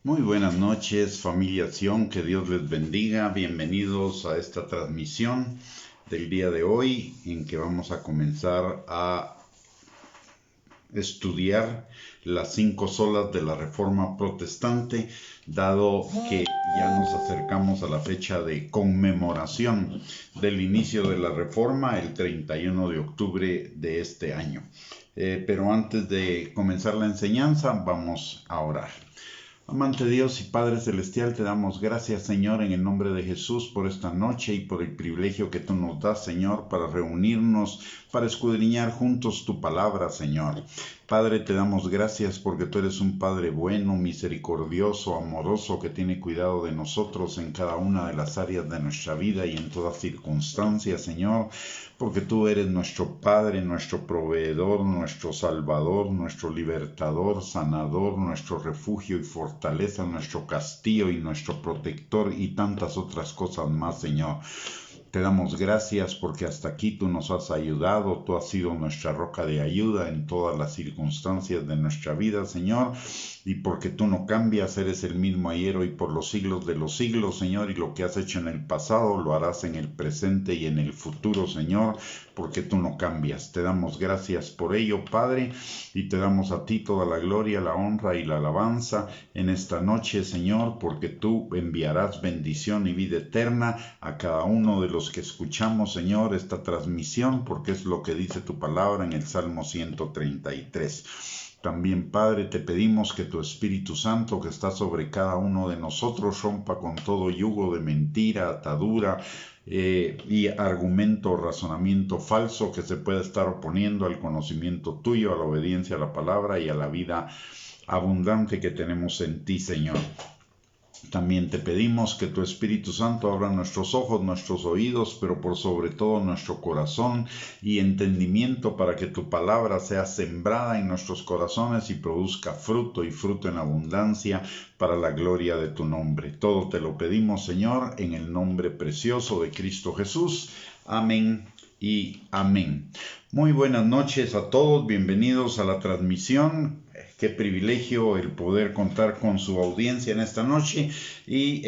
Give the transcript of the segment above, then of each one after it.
Muy buenas noches, familia Sion, que Dios les bendiga. Bienvenidos a esta transmisión del día de hoy en que vamos a comenzar a estudiar las 5 solas de la Reforma Protestante, dado que ya nos acercamos a la fecha de conmemoración del inicio de la Reforma, el 31 de octubre de este año. Pero antes de comenzar la enseñanza, vamos a orar. Amante Dios y Padre Celestial, te damos gracias, Señor, en el nombre de Jesús por esta noche y por el privilegio que tú nos das, Señor, para reunirnos, para escudriñar juntos tu palabra, Señor. Padre, te damos gracias porque tú eres un Padre bueno, misericordioso, amoroso, que tiene cuidado de nosotros en cada una de las áreas de nuestra vida y en todas circunstancias, Señor, porque tú eres nuestro Padre, nuestro proveedor, nuestro Salvador, nuestro libertador, sanador, nuestro refugio y fortaleza, nuestro castillo y nuestro protector y tantas otras cosas más, Señor. Te damos gracias porque hasta aquí tú nos has ayudado, tú has sido nuestra roca de ayuda en todas las circunstancias de nuestra vida, Señor, y porque tú no cambias, eres el mismo ayer, hoy, por los siglos de los siglos, Señor, y lo que has hecho en el pasado lo harás en el presente y en el futuro, Señor, porque tú no cambias. Te damos gracias por ello, Padre, y te damos a ti toda la gloria, la honra y la alabanza en esta noche, Señor, porque tú enviarás bendición y vida eterna a cada uno de los que escuchamos, Señor, esta transmisión, porque es lo que dice tu palabra en el Salmo 133. También, Padre, te pedimos que tu Espíritu Santo, que está sobre cada uno de nosotros, rompa con todo yugo de mentira, atadura y argumento, razonamiento falso que se pueda estar oponiendo al conocimiento tuyo, a la obediencia a la palabra y a la vida abundante que tenemos en ti, Señor. También te pedimos que tu Espíritu Santo abra nuestros ojos, nuestros oídos, pero por sobre todo nuestro corazón y entendimiento para que tu palabra sea sembrada en nuestros corazones y produzca fruto y fruto en abundancia para la gloria de tu nombre. Todo te lo pedimos, Señor, en el nombre precioso de Cristo Jesús. Amén y amén. Muy buenas noches a todos, bienvenidos a la transmisión. Qué privilegio el poder contar con su audiencia en esta noche y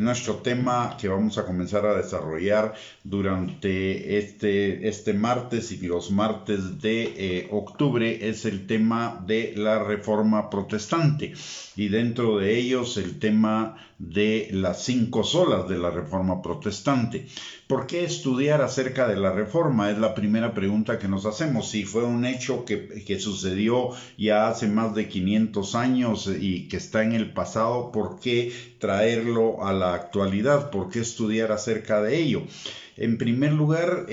nuestro tema que vamos a comenzar a desarrollar durante este martes y los martes de octubre es el tema de la Reforma Protestante y dentro de ellos el tema de las 5 solas de la Reforma Protestante. ¿Por qué estudiar acerca de la Reforma? Es la primera pregunta que nos hacemos. Si fue un hecho que sucedió ya hace más de 500 años y que está en el pasado, ¿por qué traerlo a la actualidad? ¿Por qué estudiar acerca de ello? En primer lugar,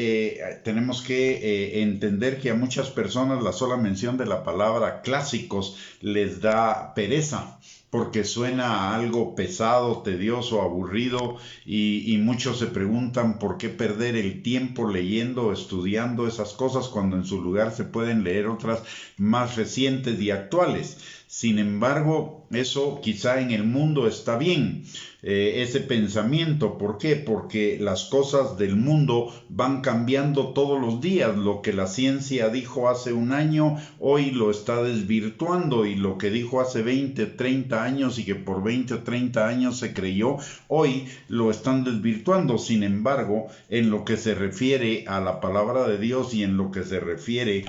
tenemos que entender que a muchas personas la sola mención de la palabra clásicos les da pereza, porque suena a algo pesado, tedioso, aburrido y muchos se preguntan por qué perder el tiempo leyendo, estudiando esas cosas cuando en su lugar se pueden leer otras más recientes y actuales. Sin embargo, eso quizá en el mundo está bien, ese pensamiento. ¿Por qué? Porque las cosas del mundo van cambiando todos los días. Lo que la ciencia dijo hace un año, hoy lo está desvirtuando, y lo que dijo hace 20, 30 años y que por 20 o 30 años se creyó, hoy lo están desvirtuando. Sin embargo, en lo que se refiere a la palabra de Dios y en lo que se refiere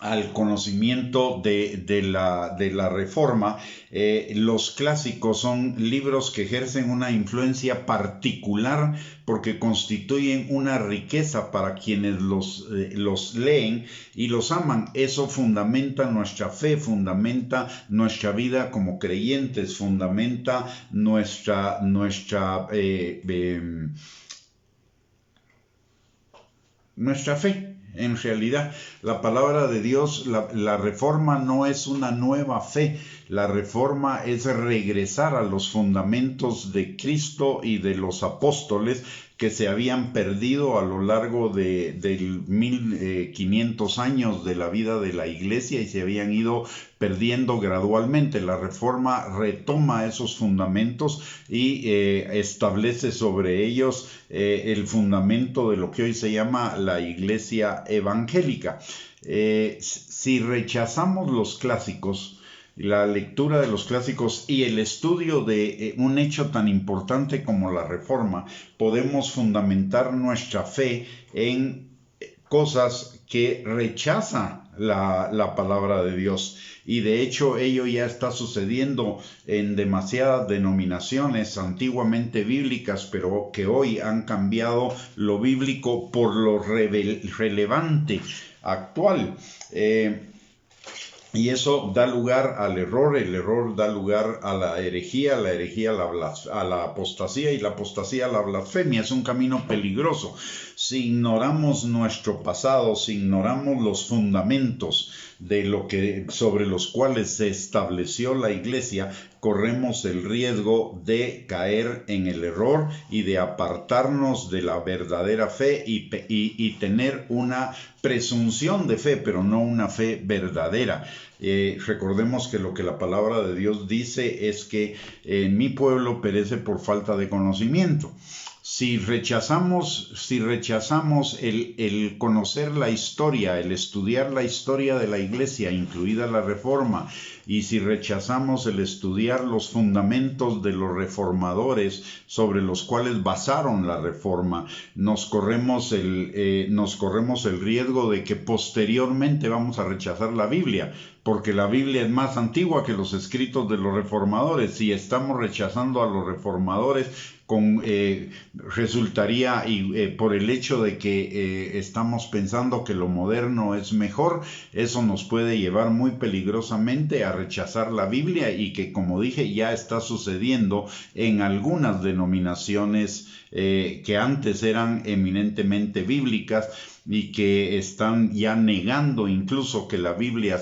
al conocimiento de la Reforma, los clásicos son libros que ejercen una influencia particular porque constituyen una riqueza para quienes los leen y los aman. Eso fundamenta nuestra fe, fundamenta nuestra vida como creyentes, fundamenta nuestra fe. En realidad, la palabra de Dios, la reforma no es una nueva fe. La reforma es regresar a los fundamentos de Cristo y de los apóstoles que se habían perdido a lo largo de 1500 años de la vida de la iglesia y se habían ido perdiendo gradualmente. La Reforma retoma esos fundamentos y establece sobre ellos el fundamento de lo que hoy se llama la iglesia evangélica. Si rechazamos los clásicos, la lectura de los clásicos y el estudio de un hecho tan importante como la Reforma, podemos fundamentar nuestra fe en cosas que rechaza la palabra de Dios. Y de hecho ello ya está sucediendo en demasiadas denominaciones antiguamente bíblicas, pero que hoy han cambiado lo bíblico por lo relevante actual. Y eso da lugar al error, el error da lugar a la herejía a la apostasía, y la apostasía a la blasfemia. Es un camino peligroso. Si ignoramos nuestro pasado, si ignoramos los fundamentos sobre los cuales se estableció la Iglesia, corremos el riesgo de caer en el error y de apartarnos de la verdadera fe y tener una presunción de fe, pero no una fe verdadera. Recordemos que lo que la palabra de Dios dice es que mi pueblo perece por falta de conocimiento. Si rechazamos el conocer la historia, el estudiar la historia de la Iglesia, incluida la Reforma, y si rechazamos el estudiar los fundamentos de los reformadores sobre los cuales basaron la Reforma, nos corremos el riesgo de que posteriormente vamos a rechazar la Biblia, porque la Biblia es más antigua que los escritos de los reformadores. Si estamos rechazando a los reformadores, resultaría por el hecho de que estamos pensando que lo moderno es mejor, eso nos puede llevar muy peligrosamente a rechazar la Biblia, y que, como dije, ya está sucediendo en algunas denominaciones que antes eran eminentemente bíblicas y que están ya negando incluso que la Biblia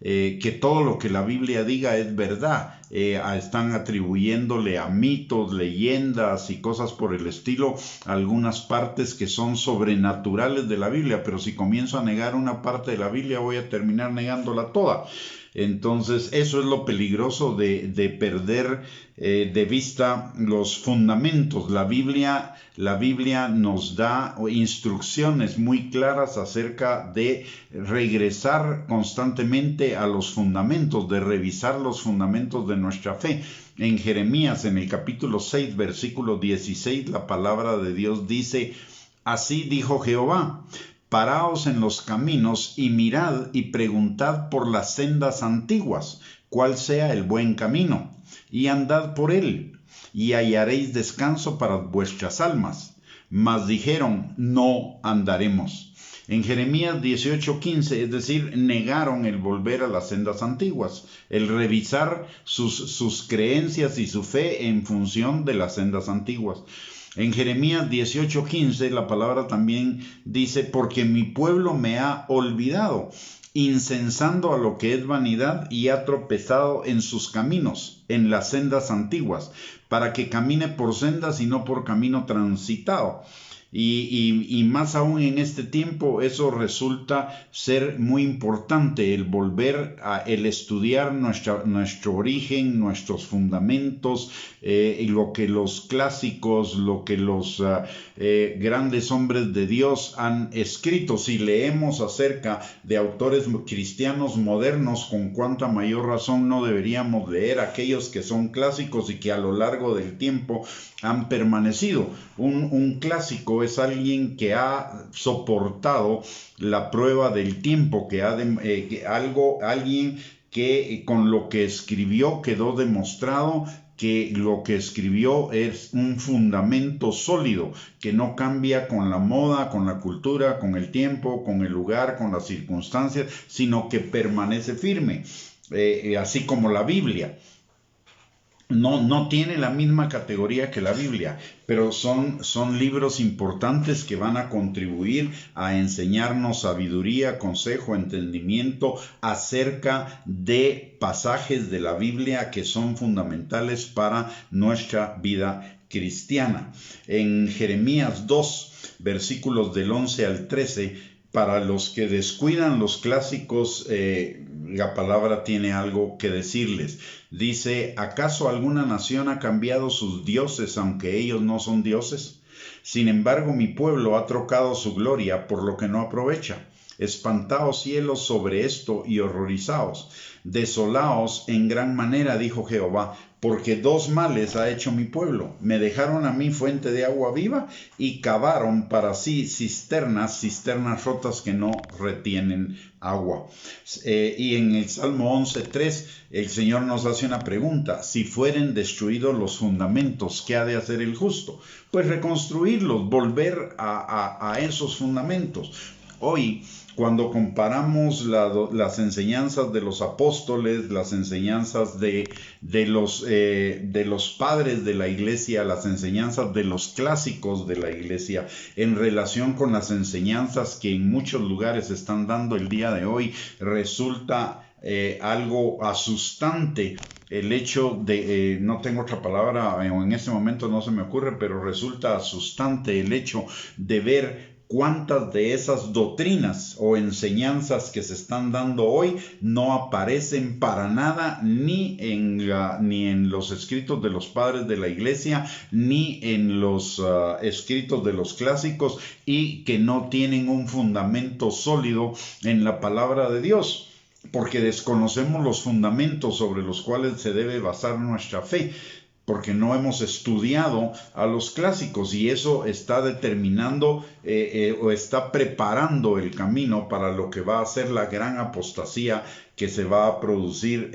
que todo lo que la Biblia diga es verdad. Están atribuyéndole a mitos, leyendas y cosas por el estilo algunas partes que son sobrenaturales de la Biblia, pero si comienzo a negar una parte de la Biblia voy a terminar negándola toda. Entonces eso es lo peligroso de perder de vista los fundamentos. La Biblia nos da instrucciones muy claras acerca de regresar constantemente a los fundamentos, de revisar los fundamentos de nuestra fe. En Jeremías, en el capítulo 6, versículo 16, la palabra de Dios dice: así dijo Jehová: paraos en los caminos y mirad y preguntad por las sendas antiguas, cuál sea el buen camino, y andad por él, y hallaréis descanso para vuestras almas. Mas dijeron: no andaremos. En Jeremías 18:15, es decir, negaron el volver a las sendas antiguas, el revisar sus creencias y su fe en función de las sendas antiguas. En Jeremías 18:15 la palabra también dice: porque mi pueblo me ha olvidado, incensando a lo que es vanidad, y ha tropezado en sus caminos, en las sendas antiguas, para que camine por sendas y no por camino transitado. Y más aún en este tiempo, eso resulta ser muy importante, el volver el estudiar nuestro origen, nuestros fundamentos, y lo que los clásicos, lo que los grandes hombres de Dios han escrito. Si leemos acerca de autores cristianos modernos, con cuánta mayor razón no deberíamos leer aquellos que son clásicos y que a lo largo del tiempo han permanecido. Un clásico es alguien que ha soportado la prueba del tiempo, alguien que con lo que escribió quedó demostrado que lo que escribió es un fundamento sólido, que no cambia con la moda, con la cultura, con el tiempo, con el lugar, con las circunstancias, sino que permanece firme, así como la Biblia. No tiene la misma categoría que la Biblia, pero son libros importantes que van a contribuir a enseñarnos sabiduría, consejo, entendimiento acerca de pasajes de la Biblia que son fundamentales para nuestra vida cristiana. En Jeremías 2, versículos del 11 al 13, para los que descuidan los clásicos, la palabra tiene algo que decirles. Dice: ¿acaso alguna nación ha cambiado sus dioses, aunque ellos no son dioses? Sin embargo, mi pueblo ha trocado su gloria por lo que no aprovecha. Espantaos cielos sobre esto y horrorizaos. Desolaos en gran manera, dijo Jehová, porque dos males ha hecho mi pueblo. Me dejaron a mí fuente de agua viva y cavaron para sí cisternas rotas que no retienen agua. Y en el Salmo 11:3 el Señor nos hace una pregunta: si fueren destruidos los fundamentos, ¿qué ha de hacer el justo? Pues reconstruirlos, volver a esos fundamentos. Hoy, cuando comparamos las enseñanzas de los apóstoles, las enseñanzas de los padres de la iglesia, las enseñanzas de los clásicos de la iglesia, en relación con las enseñanzas que en muchos lugares están dando el día de hoy, resulta algo asustante el hecho de, no tengo otra palabra, en este momento no se me ocurre, pero resulta asustante el hecho de ver cuántas de esas doctrinas o enseñanzas que se están dando hoy no aparecen para nada ni en los escritos de los padres de la iglesia, ni en los escritos de los clásicos, y que no tienen un fundamento sólido en la palabra de Dios, porque desconocemos los fundamentos sobre los cuales se debe basar nuestra fe, porque no hemos estudiado a los clásicos, y eso está determinando o está preparando el camino para lo que va a ser la gran apostasía que se va a producir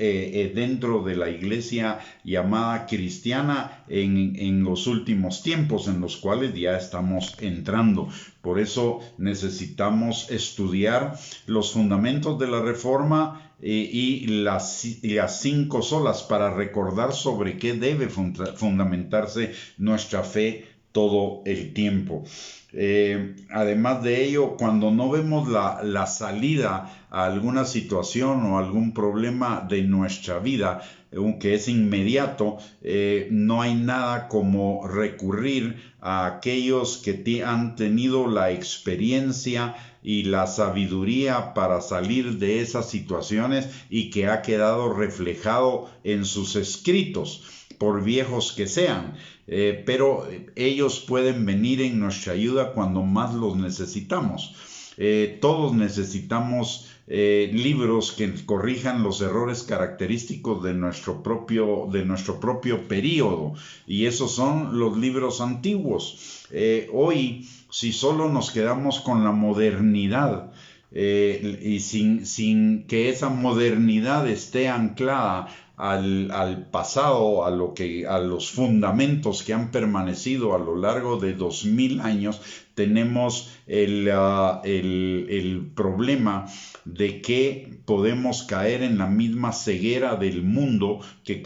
dentro de la iglesia llamada cristiana en los últimos tiempos, en los cuales ya estamos entrando. Por eso necesitamos estudiar los fundamentos de la Reforma y las 5 solas para recordar sobre qué debe fundamentarse nuestra fe todo el tiempo. Además de ello, cuando no vemos la salida a alguna situación o algún problema de nuestra vida, aunque es inmediato, no hay nada como recurrir a aquellos que han tenido la experiencia y la sabiduría para salir de esas situaciones y que ha quedado reflejado en sus escritos, por viejos que sean. Pero ellos pueden venir en nuestra ayuda cuando más los necesitamos. Todos necesitamos libros que corrijan los errores característicos de nuestro propio período, y esos son los libros antiguos. Hoy, si solo nos quedamos con la modernidad y sin que esa modernidad esté anclada al pasado, a los fundamentos que han permanecido a lo largo de 2000 años, tenemos el problema de que podemos caer en la misma ceguera del mundo que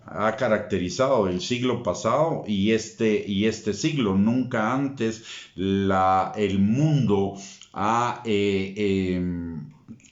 ha caracterizado el siglo pasado y este siglo. Nunca antes el mundo ha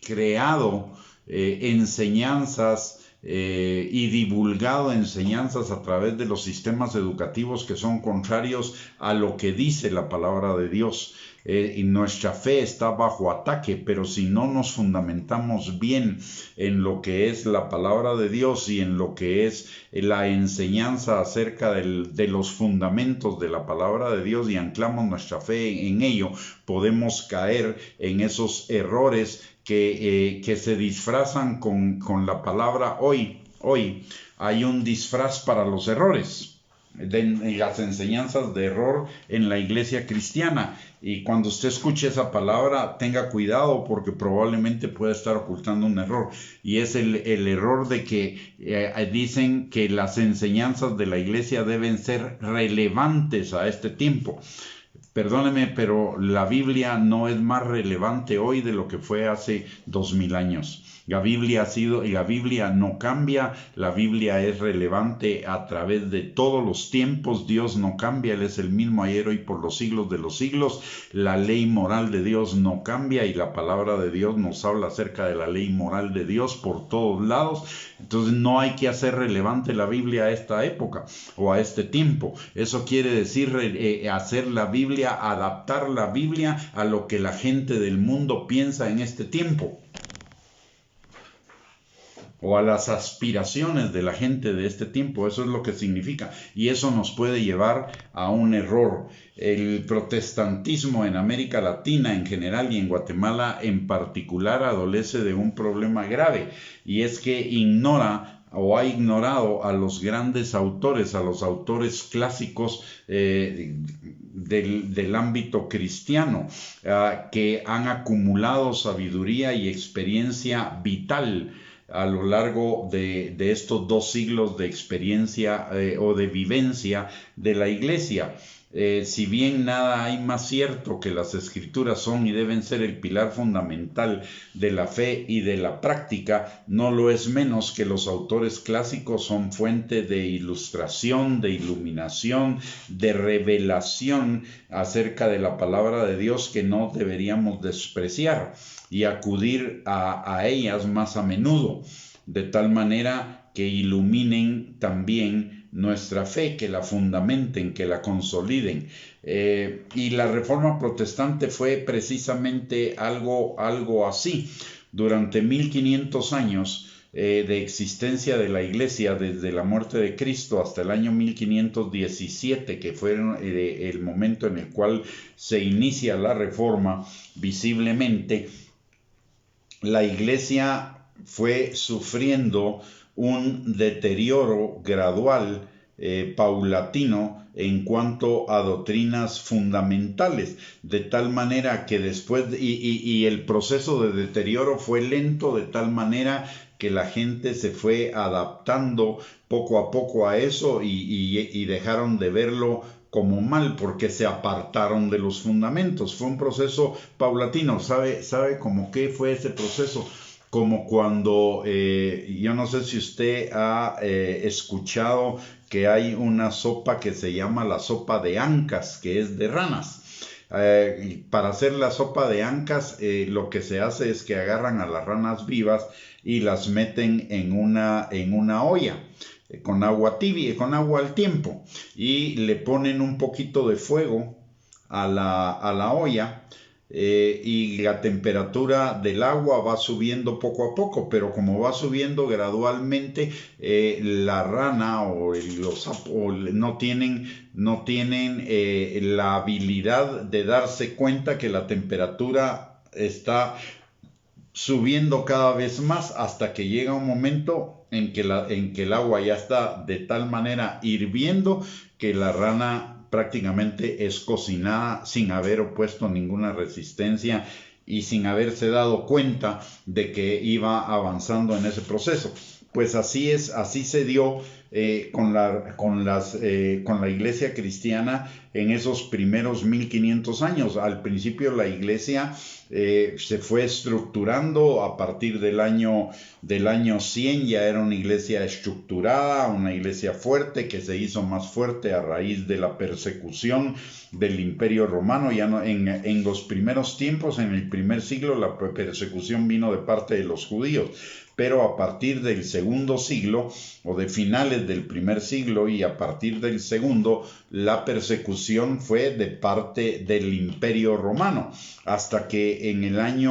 creado enseñanzas y divulgado enseñanzas a través de los sistemas educativos que son contrarios a lo que dice la palabra de Dios. Y nuestra fe está bajo ataque, pero si no nos fundamentamos bien en lo que es la palabra de Dios y en lo que es la enseñanza acerca de los fundamentos de la palabra de Dios, y anclamos nuestra fe en ello, podemos caer en esos errores que se disfrazan con la palabra. Hoy hay un disfraz para los errores, de las enseñanzas de error en la iglesia cristiana, y cuando usted escuche esa palabra, tenga cuidado, porque probablemente puede estar ocultando un error, y es el error de que dicen que las enseñanzas de la iglesia deben ser relevantes a este tiempo. Perdóneme, pero la Biblia no es más relevante hoy de lo que fue hace 2000 años. La Biblia no cambia, la Biblia es relevante a través de todos los tiempos. Dios no cambia, Él es el mismo ayer, hoy, por los siglos de los siglos. La ley moral de Dios no cambia, y la palabra de Dios nos habla acerca de la ley moral de Dios por todos lados. Entonces no hay que hacer relevante la Biblia a esta época o a este tiempo. Eso quiere decir hacer la Biblia, adaptar la Biblia a lo que la gente del mundo piensa en este tiempo. o a las aspiraciones de la gente de este tiempo. Eso es lo que significa, y eso nos puede llevar a un error. El protestantismo en América Latina en general y en Guatemala en particular adolece de un problema grave, y es que ignora o ha ignorado a los grandes autores, a los autores clásicos del ámbito cristiano, que han acumulado sabiduría y experiencia vital a lo largo de estos 2 siglos de experiencia o de vivencia de la Iglesia. Si bien nada hay más cierto que las Escrituras son y deben ser el pilar fundamental de la fe y de la práctica, no lo es menos que los autores clásicos son fuente de ilustración, de iluminación, de revelación acerca de la palabra de Dios, que no deberíamos despreciar y acudir a ellas más a menudo, de tal manera que iluminen también nuestra fe, que la fundamenten, que la consoliden. Y la Reforma Protestante fue precisamente algo así. Durante 1500 años de existencia de la Iglesia, desde la muerte de Cristo hasta el año 1517, que fue el momento en el cual se inicia la Reforma visiblemente, la Iglesia fue sufriendo un deterioro gradual, paulatino, en cuanto a doctrinas fundamentales, de tal manera que después, y el proceso de deterioro fue lento, de tal manera que la gente se fue adaptando poco a poco a eso y dejaron de verlo como mal, porque se apartaron de los fundamentos. Fue un proceso paulatino. ¿Sabe cómo qué fue ese proceso? Como cuando, yo no sé si usted ha escuchado que hay una sopa que se llama la sopa de ancas, que es de ranas. Para hacer la sopa de ancas, lo que se hace es que agarran a las ranas vivas y las meten en una olla con agua tibia, con agua al tiempo, y le ponen un poquito de fuego a la olla. Y la temperatura del agua va subiendo poco a poco, pero como va subiendo gradualmente, la rana o los sapos no tienen la habilidad de darse cuenta que la temperatura está subiendo cada vez más, hasta que llega un momento en que el agua ya está de tal manera hirviendo que la rana prácticamente es cocinada sin haber opuesto ninguna resistencia y sin haberse dado cuenta de que iba avanzando en ese proceso. Pues así se dio con la Iglesia cristiana en esos primeros 1500 años. Al principio la Iglesia se fue estructurando a partir del año 100, ya era una iglesia estructurada, una iglesia fuerte, que se hizo más fuerte a raíz de la persecución del Imperio Romano. Ya no, en los primeros tiempos, en el primer siglo, la persecución vino de parte de los judíos, pero a partir del segundo siglo, o de finales del primer siglo y a partir del segundo, la persecución fue de parte del Imperio Romano, hasta que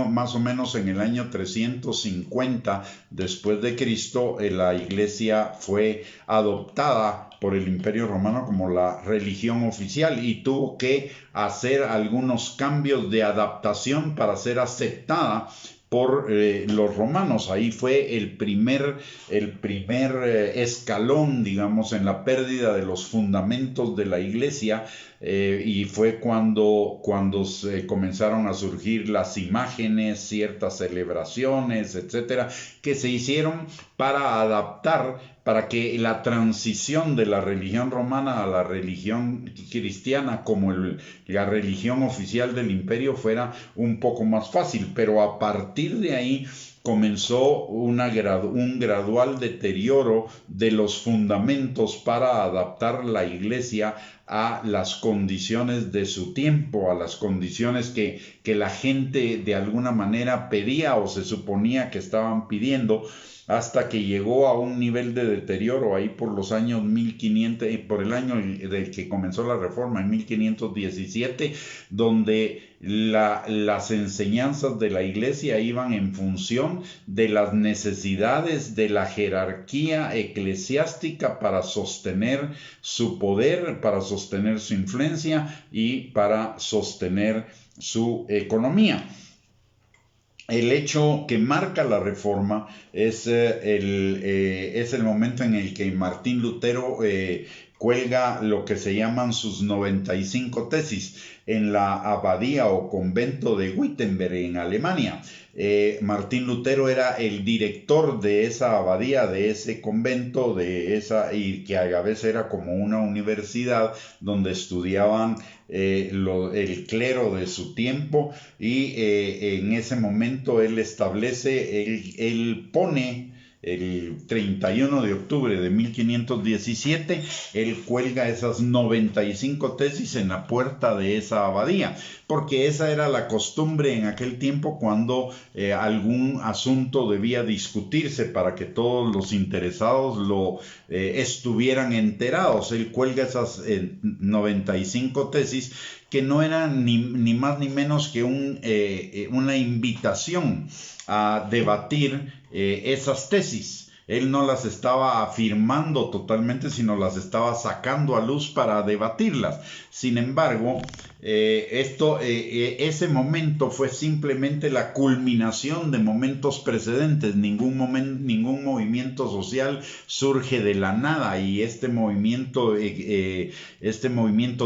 más o menos en el año 350 después de Cristo, la Iglesia fue adoptada por el Imperio Romano como la religión oficial, y tuvo que hacer algunos cambios de adaptación para ser aceptada por los romanos. Ahí fue el primer escalón, digamos, en la pérdida de los fundamentos de la Iglesia, y fue cuando se comenzaron a surgir las imágenes, ciertas celebraciones, etcétera, que se hicieron para adaptar, para que la transición de la religión romana a la religión cristiana como la religión oficial del imperio fuera un poco más fácil. Pero a partir de ahí comenzó un gradual deterioro de los fundamentos para adaptar la Iglesia a las condiciones de su tiempo, a las condiciones que la gente de alguna manera pedía o se suponía que estaban pidiendo. hasta que llegó a un nivel de deterioro ahí por los años 1500, por el año del que comenzó la reforma, en 1517, donde las enseñanzas de la iglesia iban en función de las necesidades de la jerarquía eclesiástica para sostener su poder, para sostener su influencia y para sostener su economía. El hecho que marca la reforma es el momento en el que Martín Lutero cuelga lo que se llaman sus 95 tesis en la abadía o convento de Wittenberg en Alemania. Martín Lutero era el director de esa abadía, de ese convento, y que a la vez era como una universidad donde estudiaban el clero de su tiempo, y en ese momento él establece, él pone el 31 de octubre de 1517, él cuelga esas 95 tesis en la puerta de esa abadía, porque esa era la costumbre en aquel tiempo cuando algún asunto debía discutirse para que todos los interesados lo estuvieran enterados. Él cuelga esas 95 tesis que no eran ni más ni menos que una invitación a debatir esas tesis. Él no las estaba afirmando totalmente, sino las estaba sacando a luz para debatirlas. Sin embargo, ese momento fue simplemente la culminación de momentos precedentes. Ningún movimiento social surge de la nada, y este movimiento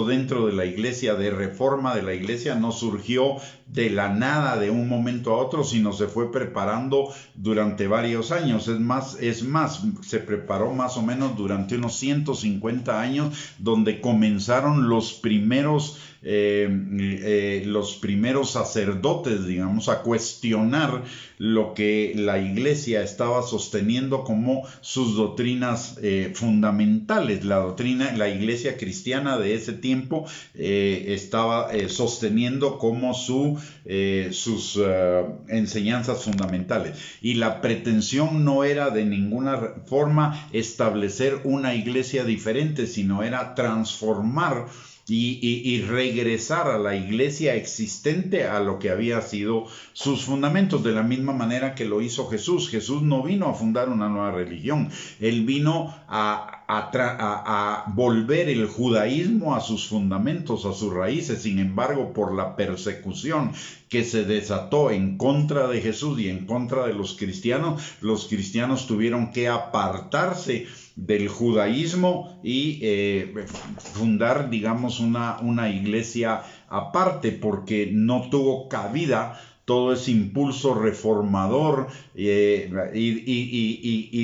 dentro de la iglesia, de reforma de la iglesia, no surgió de la nada de un momento a otro, sino se fue preparando durante varios años. Es más, se preparó más o menos durante unos 150 años, donde comenzaron los primeros sacerdotes, digamos, a cuestionar lo que la iglesia estaba sosteniendo como sus doctrinas fundamentales. La iglesia cristiana de ese tiempo estaba sosteniendo como sus enseñanzas fundamentales, y la pretensión no era de ninguna forma establecer una iglesia diferente, sino era transformar y regresar a la iglesia existente a lo que había sido sus fundamentos, de la misma manera que lo hizo Jesús. Jesús no vino a fundar una nueva religión, él vino a volver el judaísmo a sus fundamentos, a sus raíces. Sin embargo, por la persecución que se desató en contra de Jesús y en contra de los cristianos tuvieron que apartarse del judaísmo y fundar, digamos, una iglesia aparte, porque no tuvo cabida todo ese impulso reformador y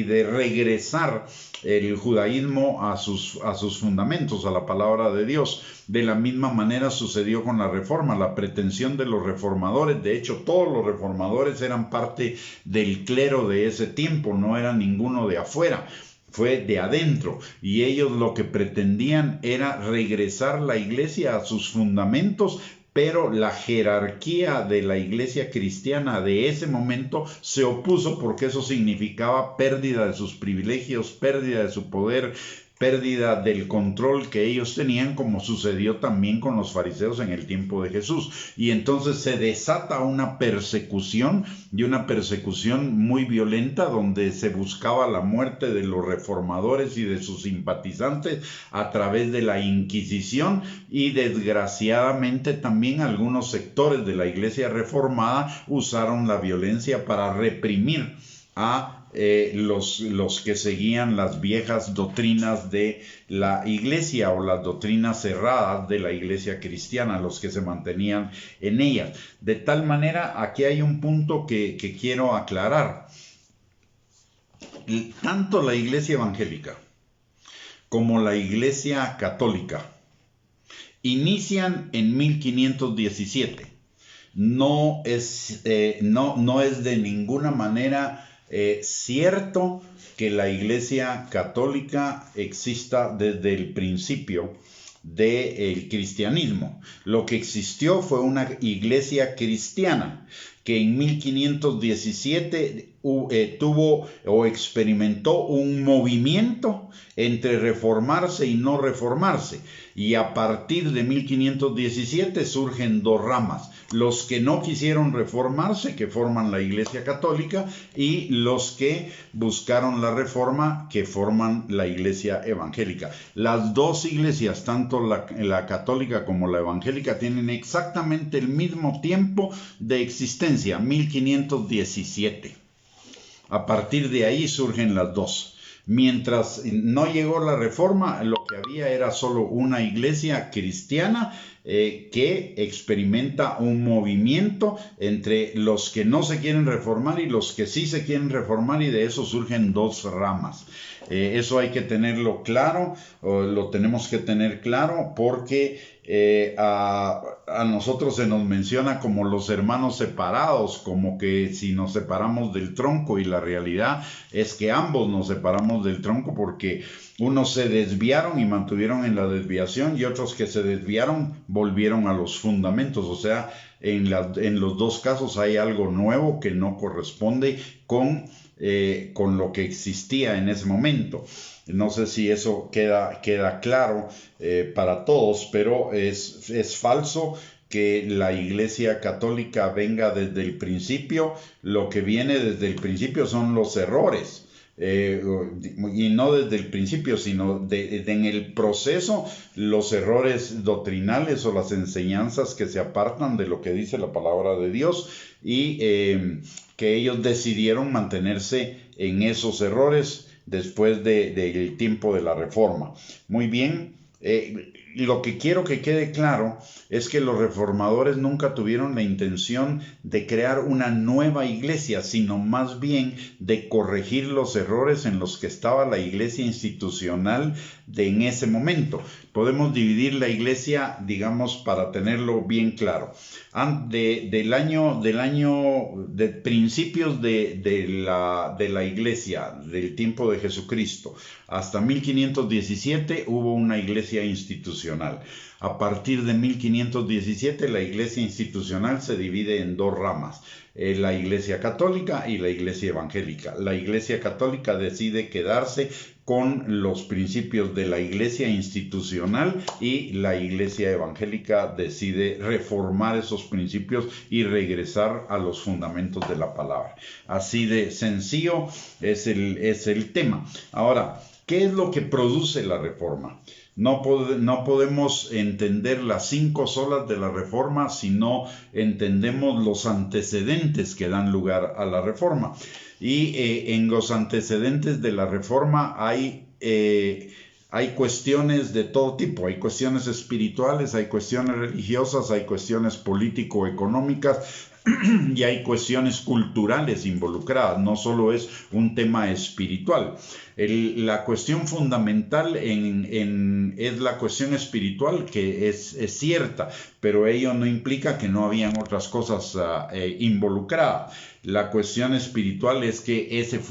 de regresar el judaísmo a sus fundamentos, a la palabra de Dios. De la misma manera sucedió con la reforma. La pretensión de los reformadores, de hecho todos los reformadores eran parte del clero de ese tiempo, no era ninguno de afuera, fue de adentro, y ellos lo que pretendían era regresar la iglesia a sus fundamentos, pero la jerarquía de la iglesia cristiana de ese momento se opuso, porque eso significaba pérdida de sus privilegios, pérdida de su poder, pérdida del control que ellos tenían, como sucedió también con los fariseos en el tiempo de Jesús. Y entonces se desata una persecución, y una persecución muy violenta, donde se buscaba la muerte de los reformadores y de sus simpatizantes a través de la Inquisición, y desgraciadamente también algunos sectores de la iglesia reformada usaron la violencia para reprimir a los que seguían las viejas doctrinas de la iglesia, o las doctrinas cerradas de la iglesia cristiana, los que se mantenían en ellas. De tal manera, aquí hay un punto que quiero aclarar. Tanto la iglesia evangélica como la iglesia católica inician en 1517. No es de ninguna manera cierto que la iglesia católica exista desde el principio del cristianismo. Lo que existió fue una iglesia cristiana que en 1517 tuvo o experimentó un movimiento entre reformarse y no reformarse, y a partir de 1517 surgen dos ramas: los que no quisieron reformarse, que forman la Iglesia Católica, y los que buscaron la reforma, que forman la Iglesia Evangélica. Las dos iglesias, tanto la católica como la evangélica, tienen exactamente el mismo tiempo de existencia, 1517. A partir de ahí surgen las dos. Mientras no llegó la reforma, lo que había era solo una iglesia cristiana que experimenta un movimiento entre los que no se quieren reformar y los que sí se quieren reformar, y de eso surgen dos ramas. Eso hay que tenerlo claro, lo tenemos que tener claro, porque a nosotros se nos menciona como los hermanos separados, como que si nos separamos del tronco, y la realidad es que ambos nos separamos del tronco, porque unos se desviaron y mantuvieron en la desviación, y otros que se desviaron volvieron a los fundamentos. O sea, en los dos casos hay algo nuevo que no corresponde con lo que existía en ese momento. No sé si eso queda claro para todos, pero es falso que la Iglesia Católica venga desde el principio. Lo que viene desde el principio son los errores. Y no desde el principio, sino en el proceso, los errores doctrinales o las enseñanzas que se apartan de lo que dice la palabra de Dios, y que ellos decidieron mantenerse en esos errores después del tiempo de la Reforma. Muy bien. Lo que quiero que quede claro es que los reformadores nunca tuvieron la intención de crear una nueva iglesia, sino más bien de corregir los errores en los que estaba la iglesia institucional en ese momento. Podemos dividir la iglesia, digamos, para tenerlo bien claro. De principios de la iglesia, del tiempo de Jesucristo, hasta 1517 hubo una iglesia institucional. A partir de 1517 la iglesia institucional se divide en dos ramas: la iglesia católica y la iglesia evangélica. La iglesia católica decide quedarse con los principios de la iglesia institucional, y la iglesia evangélica decide reformar esos principios y regresar a los fundamentos de la palabra. Así de sencillo es el tema. Ahora, ¿qué es lo que produce la reforma? No podemos entender las 5 solas de la reforma si no entendemos los antecedentes que dan lugar a la reforma. Y en los antecedentes de la reforma hay cuestiones de todo tipo. Hay cuestiones espirituales, hay cuestiones religiosas, hay cuestiones político-económicas, y hay cuestiones culturales involucradas. No solo es un tema espiritual. La cuestión fundamental es la cuestión espiritual, que es cierta, pero ello no implica que no habían otras cosas involucradas. La cuestión espiritual es que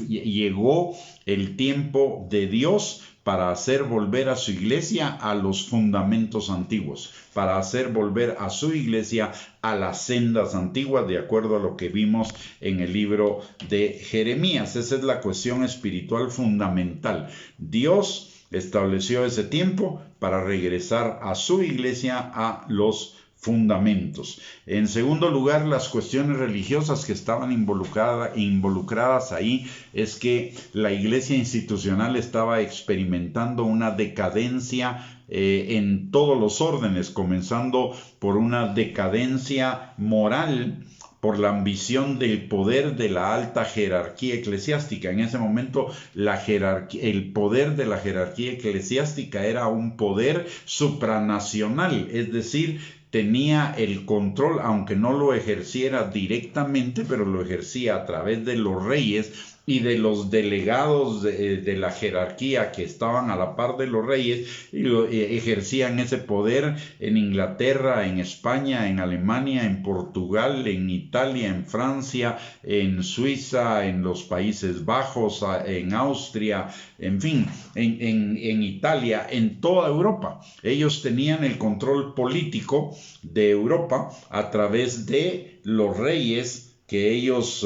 llegó el tiempo de Dios para hacer volver a su iglesia a los fundamentos antiguos, para hacer volver a su iglesia a las sendas antiguas, de acuerdo a lo que vimos en el libro de Jeremías. Esa es la cuestión espiritual fundamental. Dios estableció ese tiempo para regresar a su iglesia a los fundamentos. En segundo lugar, las cuestiones religiosas que estaban involucradas ahí es que la iglesia institucional estaba experimentando una decadencia en todos los órdenes, comenzando por una decadencia moral, por la ambición del poder de la alta jerarquía eclesiástica. En ese momento el poder de la jerarquía eclesiástica era un poder supranacional, es decir, tenía el control, aunque no lo ejerciera directamente, pero lo ejercía a través de los reyes y de los delegados de la jerarquía que estaban a la par de los reyes, y ejercían ese poder en Inglaterra, en España, en Alemania, en Portugal, en Italia, en Francia, en Suiza, en los Países Bajos, en Austria, en fin, en Italia, en toda Europa. Ellos tenían el control político de Europa a través de los reyes que ellos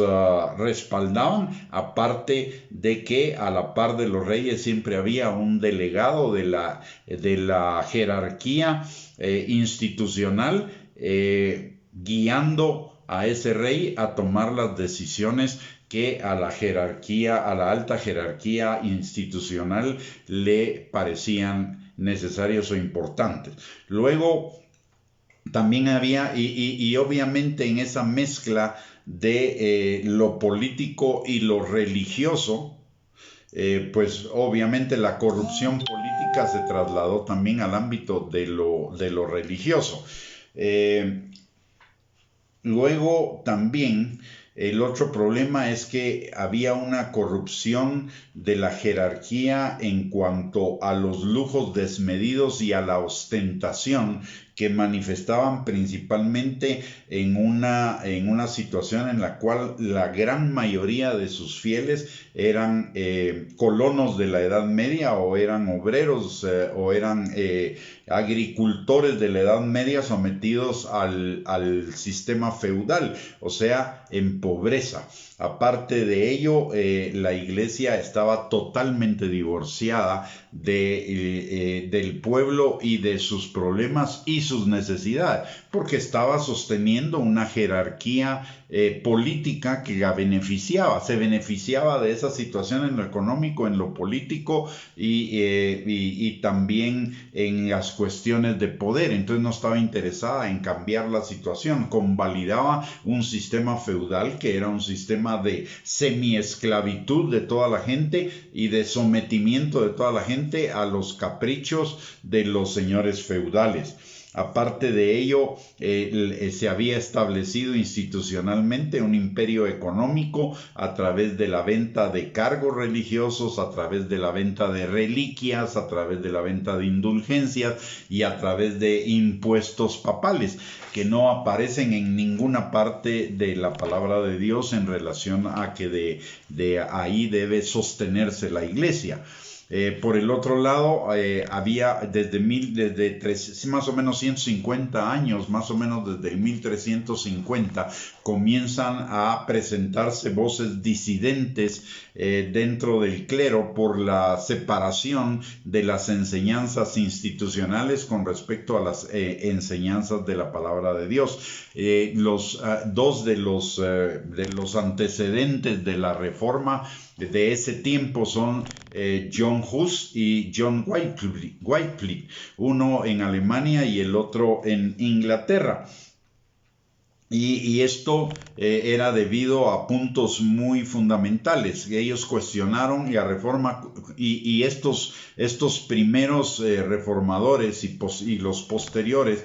respaldaban, aparte de que a la par de los reyes siempre había un delegado de la jerarquía institucional guiando a ese rey a tomar las decisiones que a la jerarquía, a la alta jerarquía institucional le parecían necesarios o importantes. Luego también había, y obviamente en esa mezcla de lo político y lo religioso, pues obviamente la corrupción política se trasladó también al ámbito de lo religioso. Luego también el otro problema es que había una corrupción de la jerarquía en cuanto a los lujos desmedidos y a la ostentación que manifestaban principalmente en una situación en la cual la gran mayoría de sus fieles eran colonos de la Edad Media o eran obreros o eran agricultores de la Edad Media sometidos al sistema feudal, o sea, en pobreza. Aparte de ello, la iglesia estaba totalmente divorciada del pueblo y de sus problemas y sus necesidades, porque estaba sosteniendo una jerarquía política que la beneficiaba, se beneficiaba de esa situación en lo económico, en lo político y también en las cuestiones de poder. Entonces no estaba interesada en cambiar la situación, convalidaba un sistema feudal que era un sistema de semiesclavitud de toda la gente y de sometimiento de toda la gente a los caprichos de los señores feudales. Aparte de ello, se había establecido institucionalmente un imperio económico a través de la venta de cargos religiosos, a través de la venta de reliquias, a través de la venta de indulgencias y a través de impuestos papales que no aparecen en ninguna parte de la palabra de Dios en relación a que de ahí debe sostenerse la iglesia. Por el otro lado, había desde más o menos 150 años, más o menos desde el 1350, comienzan a presentarse voces disidentes dentro del clero por la separación de las enseñanzas institucionales con respecto a las enseñanzas de la palabra de Dios. Dos de los antecedentes de la Reforma de ese tiempo son John Hus y John Wycliffe, uno en Alemania y el otro en Inglaterra. Y esto era debido a puntos muy fundamentales. Ellos cuestionaron la reforma y estos primeros reformadores y los posteriores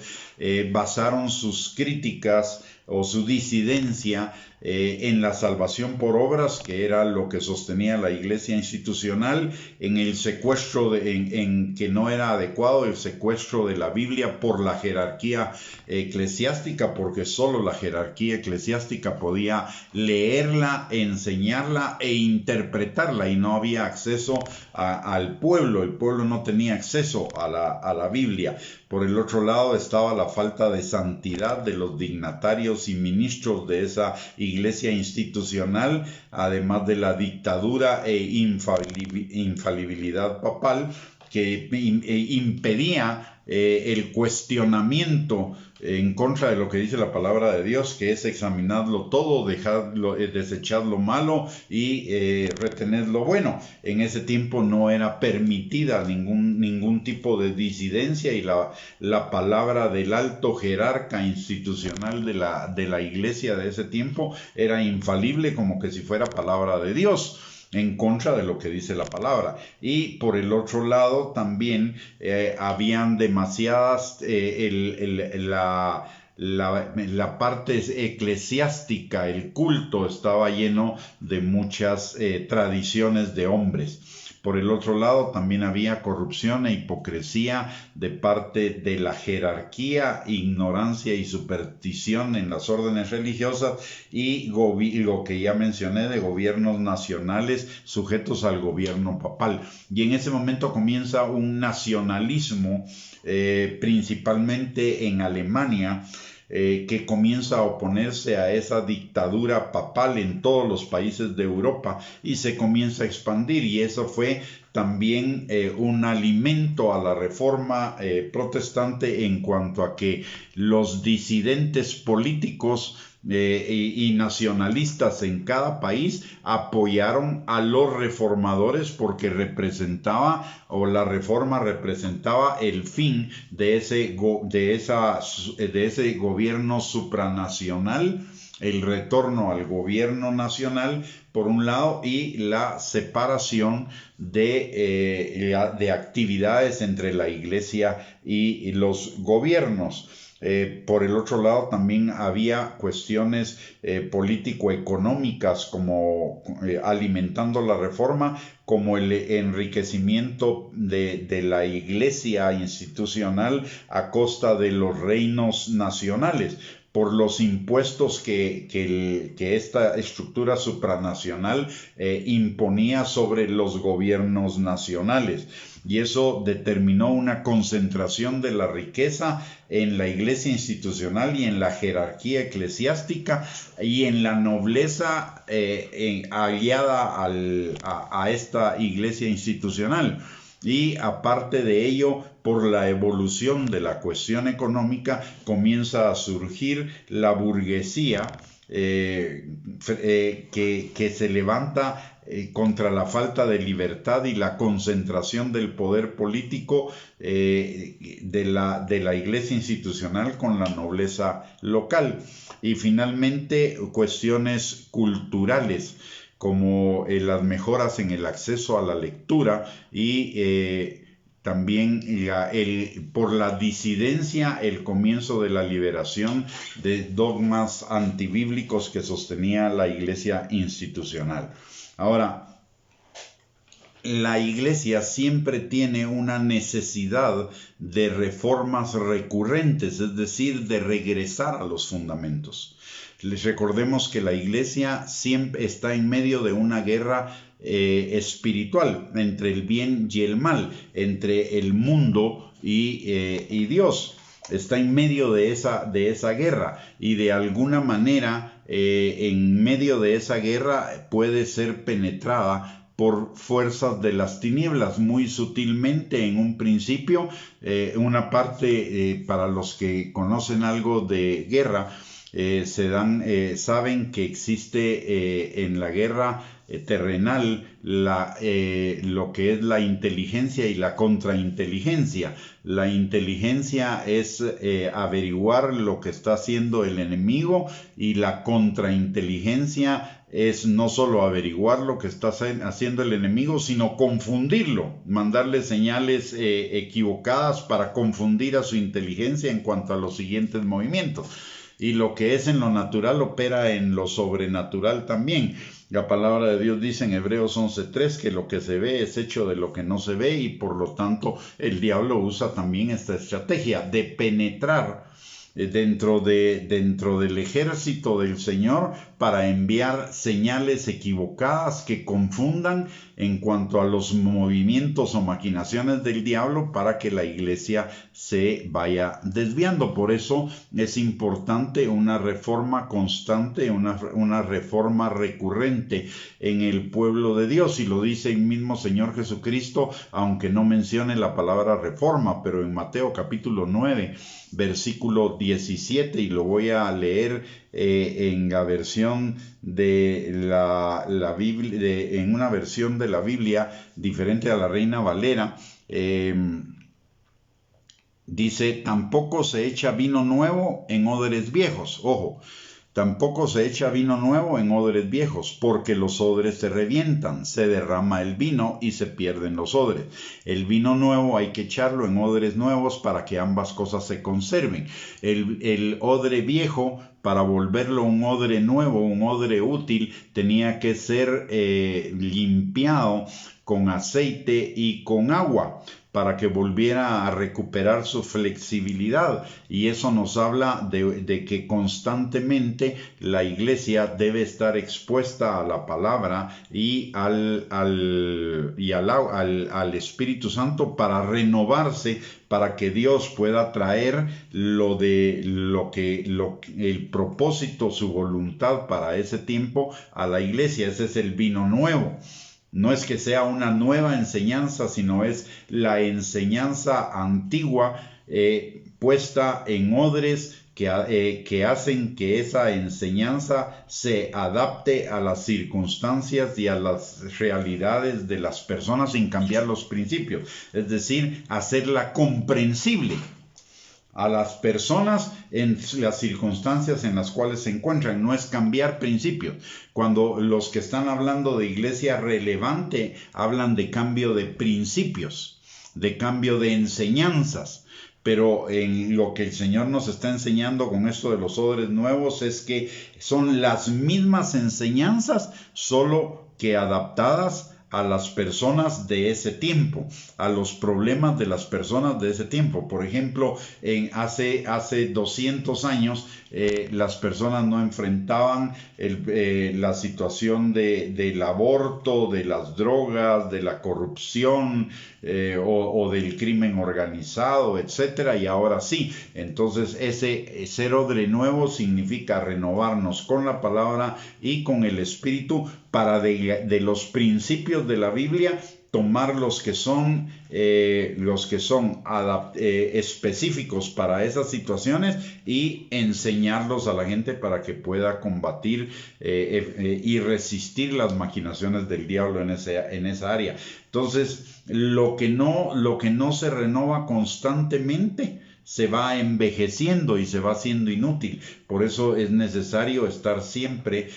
basaron sus críticas o su disidencia en la salvación por obras, que era lo que sostenía la iglesia institucional, en el secuestro, en que no era adecuado el secuestro de la Biblia por la jerarquía eclesiástica, porque solo la jerarquía eclesiástica podía leerla, enseñarla e interpretarla, y no había acceso al pueblo. El pueblo no tenía acceso a la Biblia. Por el otro lado estaba la falta de santidad de los dignatarios y ministros de esa iglesia institucional, además de la dictadura e infalibilidad papal que impedía el cuestionamiento en contra de lo que dice la palabra de Dios, que es examinarlo todo, desechar lo malo y retener lo bueno. En ese tiempo no era permitida ningún tipo de disidencia, y la palabra del alto jerarca institucional de la iglesia de ese tiempo era infalible, como que si fuera palabra de Dios, en contra de lo que dice la palabra. Y por el otro lado también habían demasiadas la parte eclesiástica, el culto estaba lleno de muchas tradiciones de hombres. Por el otro lado, también había corrupción e hipocresía de parte de la jerarquía, ignorancia y superstición en las órdenes religiosas y lo que ya mencioné de gobiernos nacionales sujetos al gobierno papal. Y en ese momento comienza un nacionalismo, principalmente en Alemania, que comienza a oponerse a esa dictadura papal en todos los países de Europa y se comienza a expandir, y eso fue también un alimento a la reforma protestante en cuanto a que los disidentes políticos y nacionalistas en cada país apoyaron a los reformadores porque representaba, o la reforma representaba, el fin de ese gobierno supranacional, el retorno al gobierno nacional por un lado, y la separación de actividades entre la iglesia y los gobiernos. Por el otro lado, también había cuestiones político-económicas como alimentando la reforma, como el enriquecimiento de la iglesia institucional a costa de los reinos nacionales, por los impuestos que esta estructura supranacional imponía sobre los gobiernos nacionales. Y eso determinó una concentración de la riqueza en la iglesia institucional y en la jerarquía eclesiástica y en la nobleza aliada a esta iglesia institucional. Y aparte de ello, por la evolución de la cuestión económica, comienza a surgir la burguesía que se levanta contra la falta de libertad y la concentración del poder político de la iglesia institucional con la nobleza local. Y finalmente, cuestiones culturales, como las mejoras en el acceso a la lectura y también por la disidencia, el comienzo de la liberación de dogmas antibíblicos que sostenía la iglesia institucional. Ahora, la iglesia siempre tiene una necesidad de reformas recurrentes, es decir, de regresar a los fundamentos. Les recordemos que la iglesia siempre está en medio de una guerra espiritual entre el bien y el mal, entre el mundo y Dios. Está en medio de esa guerra, y de alguna manera en medio de esa guerra puede ser penetrada por fuerzas de las tinieblas muy sutilmente en un principio. Una parte, para los que conocen algo de guerra, saben que existe en la guerra terrenal lo que es la inteligencia y la contrainteligencia. La inteligencia es averiguar lo que está haciendo el enemigo, y la contrainteligencia es no solo averiguar lo que está haciendo el enemigo, sino confundirlo, mandarle señales equivocadas para confundir a su inteligencia en cuanto a los siguientes movimientos. Y lo que es en lo natural opera en lo sobrenatural también. La palabra de Dios dice en Hebreos 11:3 que lo que se ve es hecho de lo que no se ve, y por lo tanto el diablo usa también esta estrategia de penetrar dentro del ejército del Señor para enviar señales equivocadas que confundan en cuanto a los movimientos o maquinaciones del diablo, para que la iglesia se vaya desviando. Por eso es importante una reforma constante, una reforma recurrente en el pueblo de Dios, y lo dice el mismo Señor Jesucristo, aunque no mencione la palabra reforma, pero en Mateo capítulo 9, versículo 17, y lo voy a leer en la versión de la Biblia, en una versión de la Biblia diferente a la Reina Valera. Dice: tampoco se echa vino nuevo en odres viejos. Ojo, tampoco se echa vino nuevo en odres viejos, porque los odres se revientan, se derrama el vino y se pierden los odres. El vino nuevo hay que echarlo en odres nuevos para que ambas cosas se conserven. El odre viejo, para volverlo un odre nuevo, un odre útil, tenía que ser limpiado con aceite y con agua, para que volviera a recuperar su flexibilidad. Y eso nos habla de que constantemente la iglesia debe estar expuesta a la palabra y al Espíritu Santo para renovarse, para que Dios pueda traer el propósito, su voluntad para ese tiempo a la iglesia. Ese es el vino nuevo. No es que sea una nueva enseñanza, sino es la enseñanza antigua puesta en odres que hacen que esa enseñanza se adapte a las circunstancias y a las realidades de las personas sin cambiar los principios. Es decir, hacerla comprensible a las personas en las circunstancias en las cuales se encuentran. No es cambiar principios. Cuando los que están hablando de iglesia relevante hablan de cambio de principios, de cambio de enseñanzas. Pero en lo que el Señor nos está enseñando con esto de los odres nuevos es que son las mismas enseñanzas, solo que adaptadas a las personas de ese tiempo, a los problemas de las personas de ese tiempo. Por ejemplo, hace 200 años las personas no enfrentaban la situación del aborto, de las drogas, de la corrupción o del crimen organizado, etcétera, y ahora sí. Entonces ese ser odre nuevo significa renovarnos con la palabra y con el Espíritu para de los principios de la Biblia tomar los que son específicos para esas situaciones y enseñarlos a la gente para que pueda combatir y resistir las maquinaciones del diablo en esa área. Entonces, lo que no se renova constantemente se va envejeciendo y se va haciendo inútil. Por eso es necesario estar siempre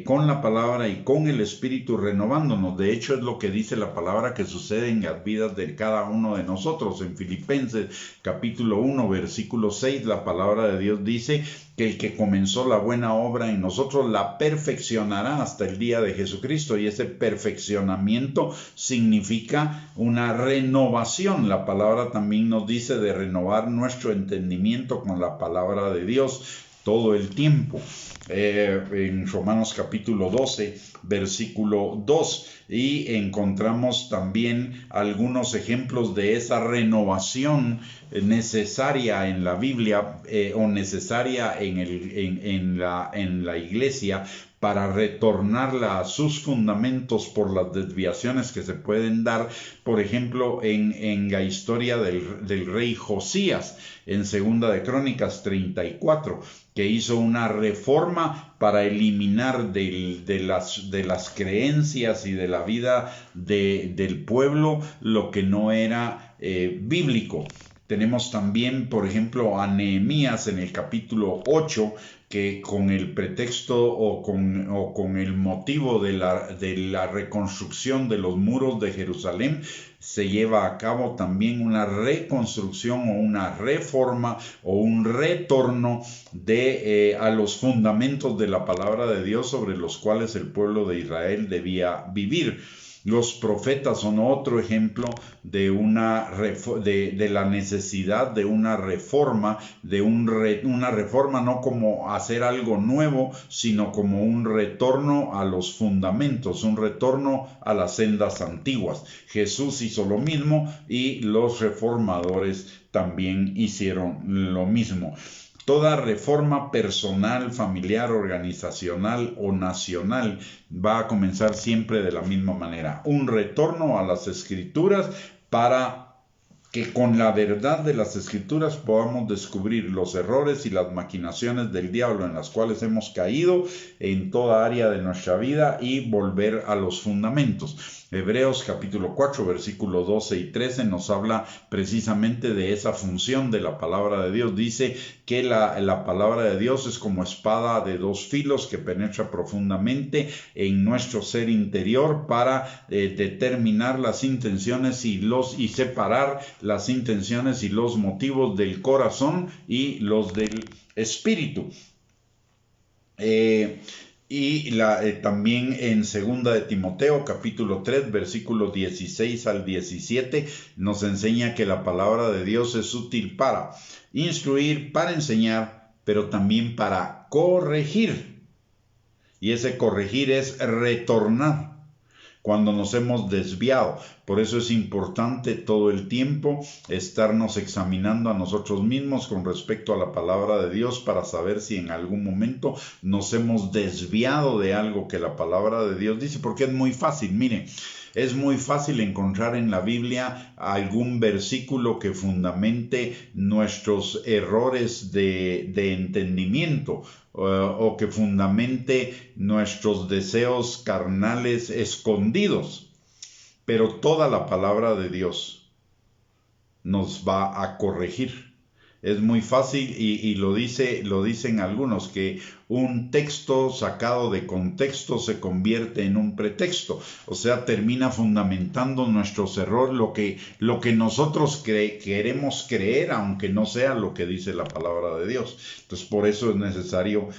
con la palabra y con el Espíritu renovándonos. De hecho, es lo que dice la palabra que sucede en las vidas de cada uno de nosotros. En Filipenses capítulo 1, versículo 6, la palabra de Dios dice que el que comenzó la buena obra en nosotros la perfeccionará hasta el día de Jesucristo. Y ese perfeccionamiento significa una renovación. La palabra también nos dice de renovar nuestro entendimiento con la palabra de Dios todo el tiempo. En Romanos capítulo 12, versículo 2, y encontramos también algunos ejemplos de esa renovación necesaria en la Biblia o necesaria en la iglesia para retornarla a sus fundamentos por las desviaciones que se pueden dar. Por ejemplo, en la historia del rey Josías, en Segunda de Crónicas 34, que hizo una reforma para eliminar de las creencias y de la vida del pueblo lo que no era bíblico. Tenemos también, por ejemplo, a Nehemías en el capítulo 8, que con el pretexto o con el motivo de la reconstrucción de los muros de Jerusalén, se lleva a cabo también una reconstrucción o una reforma o un retorno a los fundamentos de la palabra de Dios sobre los cuales el pueblo de Israel debía vivir. Los profetas son otro ejemplo de la necesidad de una reforma, una reforma no como hacer algo nuevo, sino como un retorno a los fundamentos, un retorno a las sendas antiguas. Jesús hizo lo mismo y los reformadores también hicieron lo mismo. Toda reforma personal, familiar, organizacional o nacional va a comenzar siempre de la misma manera. Un retorno a las Escrituras para que con la verdad de las Escrituras podamos descubrir los errores y las maquinaciones del diablo en las cuales hemos caído en toda área de nuestra vida y volver a los fundamentos. Hebreos capítulo 4, versículos 12 y 13 nos habla precisamente de esa función de la palabra de Dios. Dice que la palabra de Dios es como espada de dos filos que penetra profundamente en nuestro ser interior para determinar las intenciones y separar las intenciones y los motivos del corazón y los del espíritu. Y también en 2 de Timoteo, capítulo 3, versículos 16 al 17, nos enseña que la palabra de Dios es útil para instruir, para enseñar, pero también para corregir. Y ese corregir es retornar cuando nos hemos desviado. Por eso es importante todo el tiempo estarnos examinando a nosotros mismos con respecto a la palabra de Dios para saber si en algún momento nos hemos desviado de algo que la palabra de Dios dice, porque es muy fácil, mire. Es muy fácil encontrar en la Biblia algún versículo que fundamente nuestros errores de entendimiento o que fundamente nuestros deseos carnales escondidos. Pero toda la palabra de Dios nos va a corregir. Es muy fácil y lo dicen algunos, que un texto sacado de contexto se convierte en un pretexto. O sea, termina fundamentando nuestros errores, lo que nosotros queremos creer, aunque no sea lo que dice la palabra de Dios. Entonces, por eso es necesario,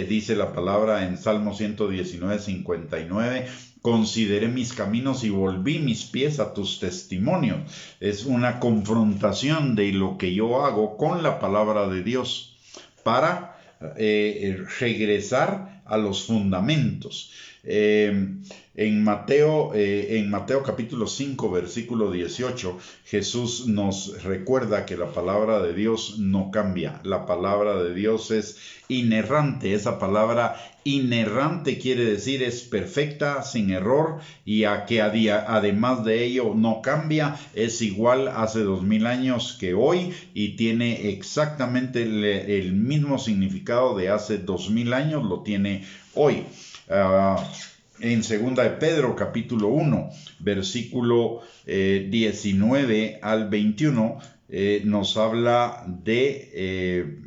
dice la palabra en Salmo 119, 59, consideré mis caminos y volví mis pies a tus testimonios. Es una confrontación de lo que yo hago con la palabra de Dios para regresar a los fundamentos. En Mateo capítulo 5, versículo 18, Jesús nos recuerda que la palabra de Dios no cambia. La palabra de Dios es inerrante. Esa palabra inerrante quiere decir es perfecta, sin error, y además de ello no cambia, es igual hace 2000 años que hoy y tiene exactamente el mismo significado de hace 2000 años, lo tiene hoy. En 2 de Pedro capítulo 1, versículo 19 al 21, nos habla de...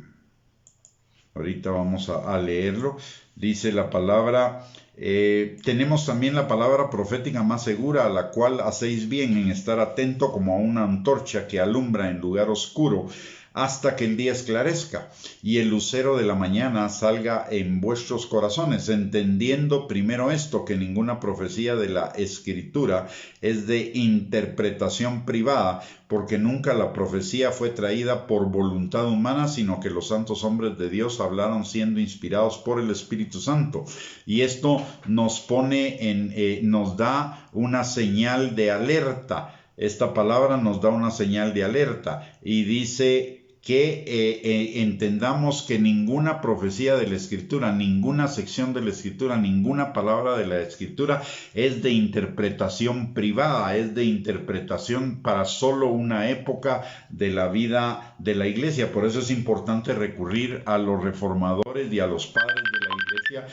ahorita vamos a leerlo. Dice la palabra, tenemos también la palabra profética más segura, a la cual hacéis bien en estar atento como a una antorcha que alumbra en lugar oscuro, hasta que el día esclarezca y el lucero de la mañana salga en vuestros corazones, entendiendo primero esto, que ninguna profecía de la Escritura es de interpretación privada, porque nunca la profecía fue traída por voluntad humana, sino que los santos hombres de Dios hablaron siendo inspirados por el Espíritu Santo. Y esto nos pone nos da una señal de alerta. Esta palabra nos da una señal de alerta y dice que entendamos que ninguna profecía de la Escritura, ninguna sección de la Escritura, ninguna palabra de la Escritura es de interpretación privada, es de interpretación para solo una época de la vida de la Iglesia. Por eso es importante recurrir a los reformadores y a los padres de la Iglesia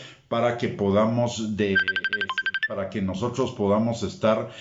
para que nosotros podamos estar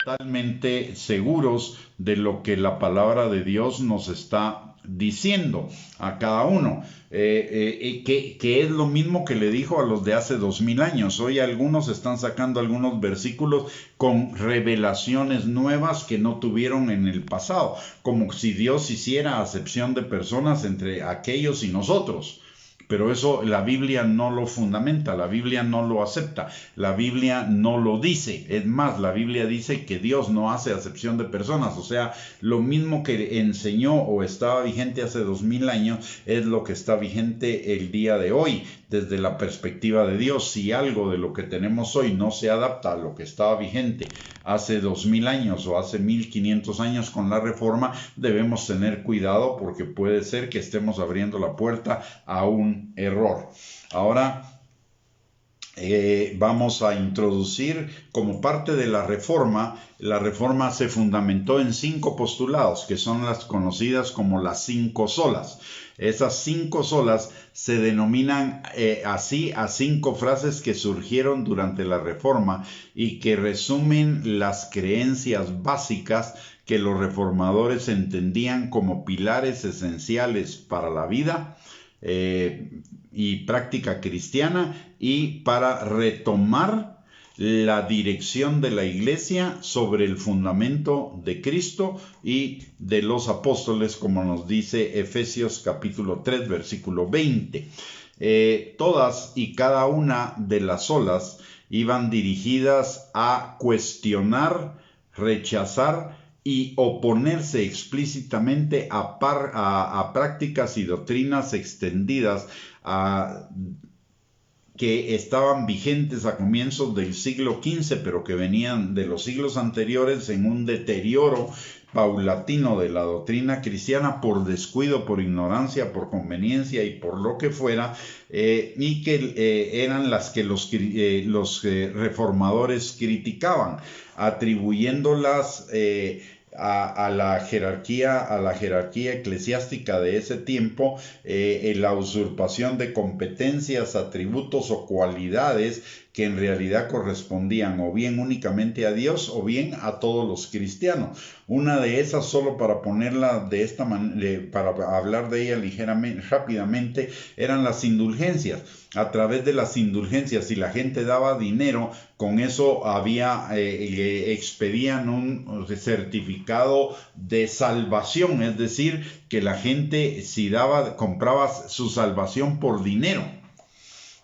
totalmente seguros de lo que la palabra de Dios nos está diciendo a cada uno, que es lo mismo que le dijo a los de hace 2000 años. Hoy algunos están sacando algunos versículos con revelaciones nuevas que no tuvieron en el pasado, como si Dios hiciera acepción de personas entre aquellos y nosotros. Pero eso la Biblia no lo fundamenta, la Biblia no lo acepta, la Biblia no lo dice. Es más, la Biblia dice que Dios no hace acepción de personas. O sea, lo mismo que enseñó o estaba vigente hace 2000 años es lo que está vigente el día de hoy. Desde la perspectiva de Dios, si algo de lo que tenemos hoy no se adapta a lo que estaba vigente hace 2000 años o hace 1500 años con la Reforma, debemos tener cuidado porque puede ser que estemos abriendo la puerta a un error. Ahora vamos a introducir como parte de la Reforma. La Reforma se fundamentó en 5 postulados, que son las conocidas como las 5 solas. Esas 5 solas se denominan así a 5 frases que surgieron durante la Reforma y que resumen las creencias básicas que los reformadores entendían como pilares esenciales para la vida y práctica cristiana y para retomar la dirección de la Iglesia sobre el fundamento de Cristo y de los apóstoles, como nos dice Efesios capítulo 3, versículo 20. Todas y cada una de las solas iban dirigidas a cuestionar, rechazar y oponerse explícitamente a prácticas y doctrinas extendidas que estaban vigentes a comienzos del siglo XV, pero que venían de los siglos anteriores en un deterioro paulatino de la doctrina cristiana por descuido, por ignorancia, por conveniencia y por lo que fuera, y que eran las que los reformadores criticaban, atribuyéndolas a la jerarquía eclesiástica de ese tiempo, la usurpación de competencias, atributos o cualidades que en realidad correspondían o bien únicamente a Dios o bien a todos los cristianos. Una de esas, solo para ponerla de esta manera, para hablar de ella ligeramente, rápidamente, eran las indulgencias. A través de las indulgencias, si la gente daba dinero, con eso expedían un certificado de salvación, es decir, que la gente compraba su salvación por dinero.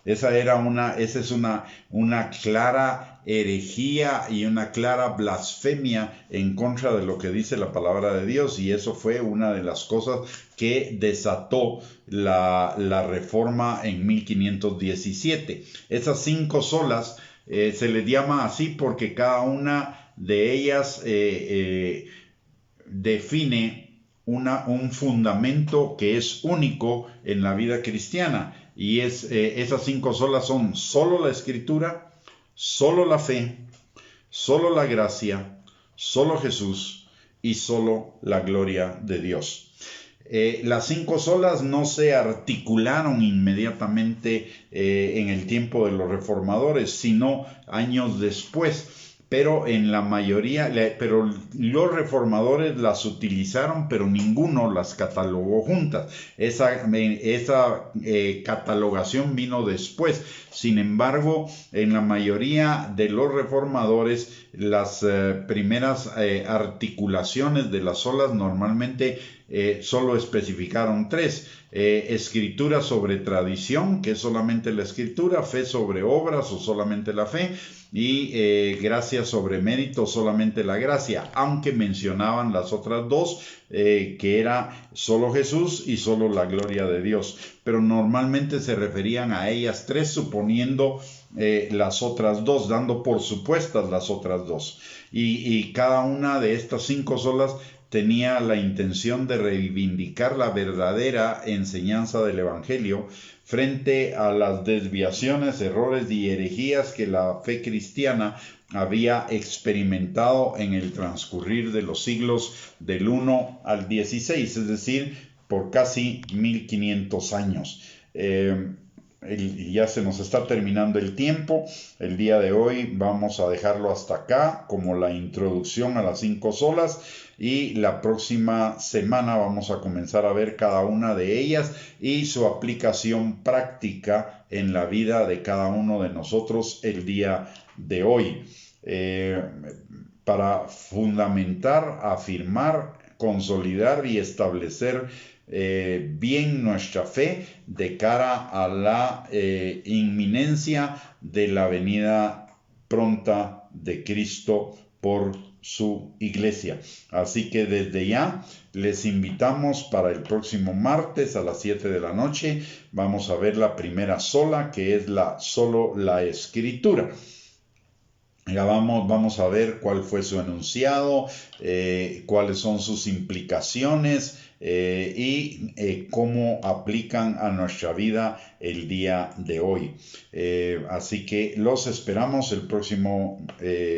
Esa es una clara herejía y una clara blasfemia en contra de lo que dice la palabra de Dios, y eso fue una de las cosas que desató la reforma en 1517. Esas 5 solas se les llama así porque cada una de ellas define un fundamento que es único en la vida cristiana. Y esas 5 solas son solo la Escritura, solo la fe, solo la gracia, solo Jesús y solo la gloria de Dios. Las 5 solas no se articularon inmediatamente en el tiempo de los reformadores, sino años después. Pero en la mayoría, pero los reformadores las utilizaron, pero ninguno las catalogó juntas. Esa catalogación vino después. Sin embargo, en la mayoría de los reformadores, las primeras articulaciones de las solas normalmente solo especificaron 3. Escritura sobre tradición, que es solamente la escritura; fe sobre obras, o solamente la fe; y gracia sobre mérito, solamente la gracia, aunque mencionaban las otras 2, que era solo Jesús y solo la gloria de Dios, pero normalmente se referían a ellas 3, suponiendo las otras 2, dando por supuestas las otras 2, y cada una de estas 5 solas tenía la intención de reivindicar la verdadera enseñanza del Evangelio frente a las desviaciones, errores y herejías que la fe cristiana había experimentado en el transcurrir de los siglos del 1 al 16, es decir, por casi 1500 años. Ya se nos está terminando el tiempo. El día de hoy vamos a dejarlo hasta acá como la introducción a las 5 solas, y la próxima semana vamos a comenzar a ver cada una de ellas y su aplicación práctica en la vida de cada uno de nosotros el día de hoy, para fundamentar, afirmar, consolidar y establecer bien nuestra fe de cara a la inminencia de la venida pronta de Cristo por su iglesia. Así que desde ya les invitamos para el próximo martes a las 7 de la noche. Vamos a ver la primera sola, que es solo la Escritura. Ya vamos a ver cuál fue su enunciado, cuáles son sus implicaciones y cómo aplican a nuestra vida el día de hoy. Así que los esperamos el próximo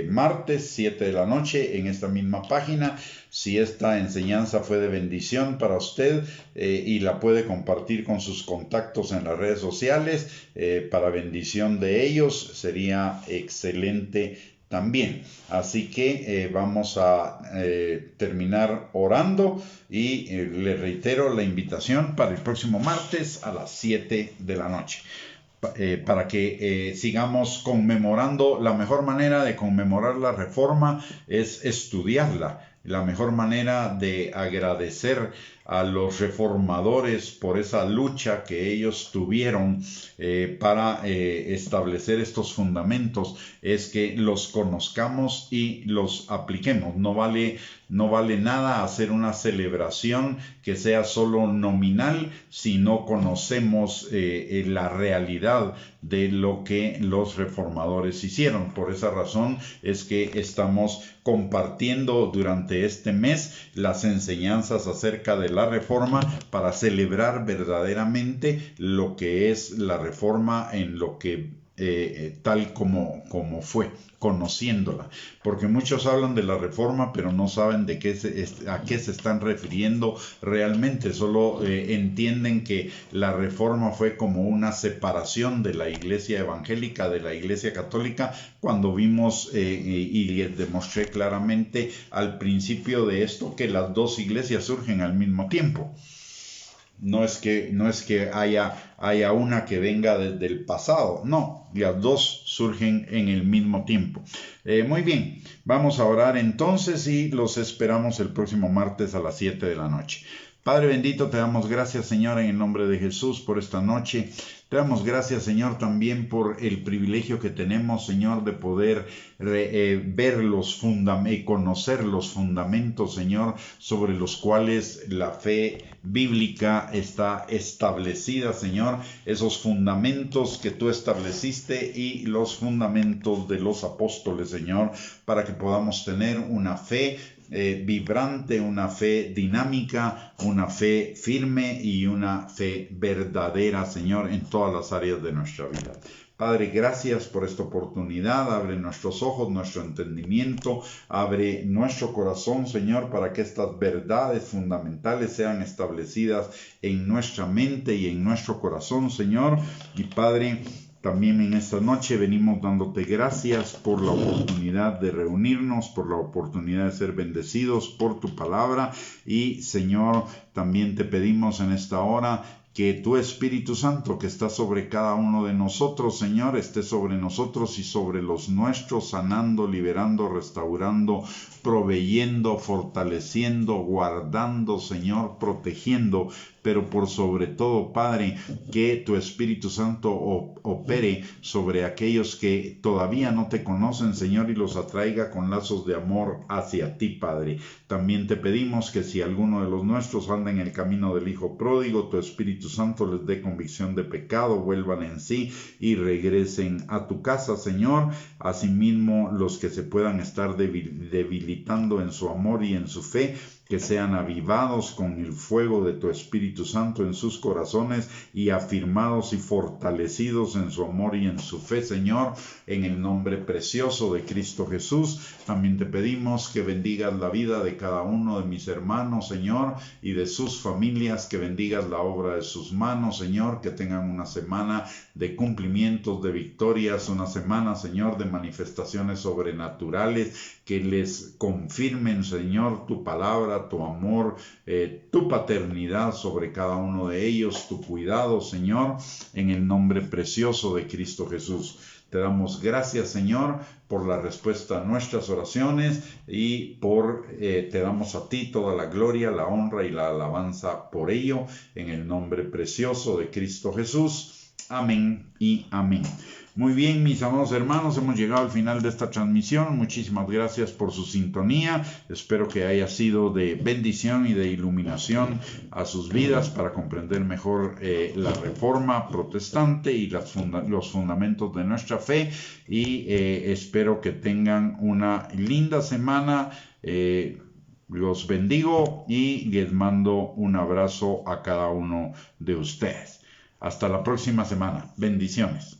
martes, 7 de la noche, en esta misma página. Si esta enseñanza fue de bendición para usted y la puede compartir con sus contactos en las redes sociales, para bendición de ellos, sería excelente también. Así que vamos a terminar orando y le reitero la invitación para el próximo martes a las 7 de la noche. Para que sigamos conmemorando. La mejor manera de conmemorar la Reforma es estudiarla, la mejor manera de agradecer a los reformadores por esa lucha que ellos tuvieron para establecer estos fundamentos es que los conozcamos y los apliquemos. No vale nada hacer una celebración que sea solo nominal si no conocemos la realidad de lo que los reformadores hicieron. Por esa razón es que estamos compartiendo durante este mes las enseñanzas acerca de la reforma para celebrar verdaderamente lo que es la reforma en lo que tal como fue, conociéndola, porque muchos hablan de la reforma pero no saben a qué se están refiriendo realmente, solo entienden que la reforma fue como una separación de la iglesia evangélica de la iglesia católica, cuando vimos y les demostré claramente al principio de esto que las dos iglesias surgen al mismo tiempo. No es que haya una que venga desde el pasado, no, las dos surgen en el mismo tiempo. Muy bien, vamos a orar entonces y los esperamos el próximo martes a las 7 de la noche. Padre bendito, te damos gracias, Señor, en el nombre de Jesús por esta noche. Te damos gracias, Señor, también por el privilegio que tenemos, Señor, de poder ver y conocer los fundamentos, Señor, sobre los cuales la fe bíblica está establecida, Señor. Esos fundamentos que tú estableciste y los fundamentos de los apóstoles, Señor, para que podamos tener una fe vibrante, una fe dinámica, una fe firme y una fe verdadera, Señor, en todas las áreas de nuestra vida. Padre, gracias por esta oportunidad. Abre nuestros ojos, nuestro entendimiento, abre nuestro corazón, Señor, para que estas verdades fundamentales sean establecidas en nuestra mente y en nuestro corazón, Señor. Y Padre, también en esta noche venimos dándote gracias por la oportunidad de reunirnos, por la oportunidad de ser bendecidos por tu palabra. Y Señor, también te pedimos en esta hora que tu Espíritu Santo que está sobre cada uno de nosotros, Señor, esté sobre nosotros y sobre los nuestros, sanando, liberando, restaurando, proveyendo, fortaleciendo, guardando, Señor, protegiendo, pero por sobre todo, Padre, que tu Espíritu Santo opere sobre aquellos que todavía no te conocen, Señor, y los atraiga con lazos de amor hacia ti, Padre. También te pedimos que si alguno de los nuestros anda en el camino del Hijo pródigo, tu Espíritu Santo les dé convicción de pecado, vuelvan en sí y regresen a tu casa, Señor. Asimismo, los que se puedan estar debilitando en su amor y en su fe, que sean avivados con el fuego de tu Espíritu Santo en sus corazones y afirmados y fortalecidos en su amor y en su fe, Señor, en el nombre precioso de Cristo Jesús. También te pedimos que bendigas la vida de cada uno de mis hermanos, Señor, y de sus familias, que bendigas la obra de sus manos, Señor, que tengan una semana de cumplimientos, de victorias, una semana, Señor, de manifestaciones sobrenaturales, que les confirmen, Señor, tu palabra, tu amor, tu paternidad sobre cada uno de ellos, tu cuidado, Señor, en el nombre precioso de Cristo Jesús. Te damos gracias, Señor, por la respuesta a nuestras oraciones y te damos a ti toda la gloria, la honra y la alabanza por ello, en el nombre precioso de Cristo Jesús. Amén y amén. Muy bien, mis amados hermanos, hemos llegado al final de esta transmisión. Muchísimas gracias por su sintonía. Espero que haya sido de bendición y de iluminación a sus vidas para comprender mejor la reforma protestante y los fundamentos de nuestra fe. Y espero que tengan una linda semana. Los bendigo y les mando un abrazo a cada uno de ustedes. Hasta la próxima semana. Bendiciones.